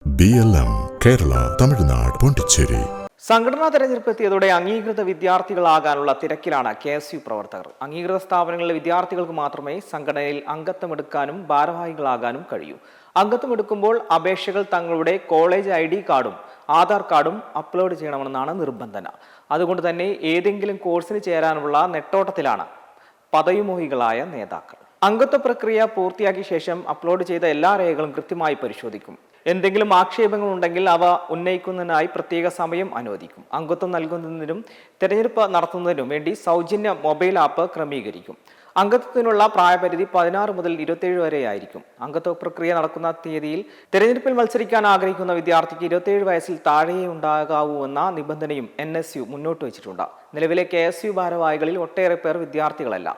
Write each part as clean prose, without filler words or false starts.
BLM Kerala Tamil Nadu Pondicherry. സംഘടനാ തെരഞ്ഞെടുപ്പ് എത്തിയതോടെ അംഗീകൃത വിദ്യാർത്ഥികളാകാനുള്ള തിരക്കിലാണ് KSU പ്രവർത്തകർ. അംഗീകൃത സ്ഥാപനങ്ങളിലെ വിദ്യാർത്ഥികൾക്ക് മാത്രമേ സംഘടനയിൽ അംഗത്വമെടുക്കാനും ഭാരവാഹികളാകാനും കഴിയൂ. അംഗത്വമെടുക്കുമ്പോൾ അപേക്ഷകൾ തങ്ങളുടെ കോളേജ് ID കാർഡും ആധാർ കാർഡും അപ്ലോഡ് ചെയ്യണമെന്നാണ് നിബന്ധന. അതുകൊണ്ട് തന്നെ ഏതെങ്കിലും കോഴ്സിന് ചേരാനുള്ള നെട്ടോട്ടത്തിലാണ് പദവിമോഹികളായ നേതാക്കൾ. അംഗത്വ പ്രക്രിയ പൂർത്തിയാക്കിയ ശേഷം അപ്ലോഡ് ചെയ്ത എല്ലാ രേഖകളും കൃത്യമായി പരിശോധിക്കും. എന്തെങ്കിലും ആക്ഷേപങ്ങൾ ഉണ്ടെങ്കിൽ അവ ഉന്നയിക്കുന്നതിനായി പ്രത്യേക സമയം അനുവദിക്കും. അംഗത്വം നൽകുന്നതിനും തെരഞ്ഞെടുപ്പ് നടത്തുന്നതിനും വേണ്ടി സൗജന്യ മൊബൈൽ ആപ്പ് ക്രമീകരിക്കും. അംഗത്വത്തിനുള്ള പ്രായപരിധി 16 മുതൽ 27 വരെ ആയിരിക്കും. അംഗത്വ പ്രക്രിയ നടക്കുന്ന തീയതിയിൽ തെരഞ്ഞെടുപ്പിൽ മത്സരിക്കാൻ ആഗ്രഹിക്കുന്ന വിദ്യാർത്ഥിക്ക് 27 വയസ്സിൽ താഴെയേ ഉണ്ടാകാവൂ എന്ന നിബന്ധനയും NSU മുന്നോട്ട് വെച്ചിട്ടുണ്ട്. നിലവിലെ KSU ഭാരവാഹികളിൽ ഒട്ടേറെ പേർ വിദ്യാർത്ഥികളല്ല.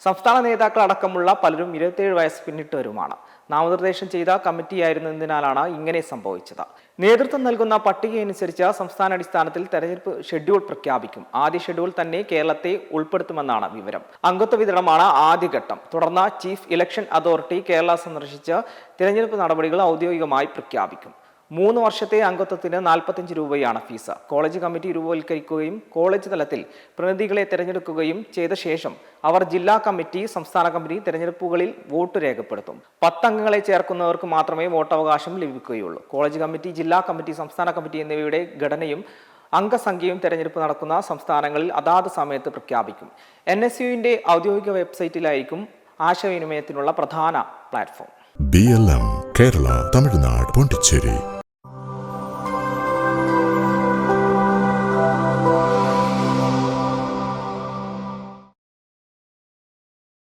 സംസ്ഥാന നേതാക്കൾ അടക്കമുള്ള പലരും 27 വയസ്സ് പിന്നിട്ടവരുമാണ്. നാമനിർദ്ദേശം ചെയ്ത കമ്മിറ്റിയായിരുന്നതിനാലാണ് ഇങ്ങനെ സംഭവിച്ചത്. നേതൃത്വം നൽകുന്ന പട്ടികയനുസരിച്ച് സംസ്ഥാനാടിസ്ഥാനത്തിൽ തെരഞ്ഞെടുപ്പ് ഷെഡ്യൂൾ പ്രഖ്യാപിക്കും. ആദ്യ ഷെഡ്യൂൾ തന്നെ കേരളത്തെ ഉൾപ്പെടുത്തുമെന്നാണ് വിവരം. അംഗത്വ വിതരണമാണ് ആദ്യഘട്ടം. തുടർന്ന് ചീഫ് ഇലക്ഷൻ അതോറിറ്റി കേരള സന്ദർശിച്ച് തിരഞ്ഞെടുപ്പ് നടപടികൾ ഔദ്യോഗികമായി പ്രഖ്യാപിക്കും. 3 വർഷത്തെ അംഗത്വത്തിന് 45 രൂപയാണ് ഫീസ്. കോളേജ് കമ്മിറ്റി രൂപവൽക്കരിക്കുകയും കോളേജ് തലത്തിൽ പ്രതിനിധികളെ തിരഞ്ഞെടുക്കുകയും ചെയ്ത ശേഷം അവർ ജില്ലാ കമ്മിറ്റി, സംസ്ഥാന കമ്മിറ്റി തിരഞ്ഞെടുപ്പുകളിൽ വോട്ട് രേഖപ്പെടുത്തും. 10 അംഗങ്ങളെ ചേർക്കുന്നവർക്ക് മാത്രമേ വോട്ടവകാശം ലഭിക്കുകയുള്ളൂ. കോളേജ് കമ്മിറ്റി, ജില്ലാ കമ്മിറ്റി, സംസ്ഥാന കമ്മിറ്റി എന്നിവയുടെ ഘടനയും അംഗസംഖ്യയും തെരഞ്ഞെടുപ്പ് നടക്കുന്ന സംസ്ഥാനങ്ങളിൽ അതാത് സമയത്ത് പ്രഖ്യാപിക്കും. NSUവിന്റെ ഔദ്യോഗിക വെബ്സൈറ്റിലായിരിക്കും ആശയവിനിമയത്തിനുള്ള പ്രധാന പ്ലാറ്റ്ഫോം. BLM കേരള തമിഴ്നാട് പോണ്ടിച്ചേരി.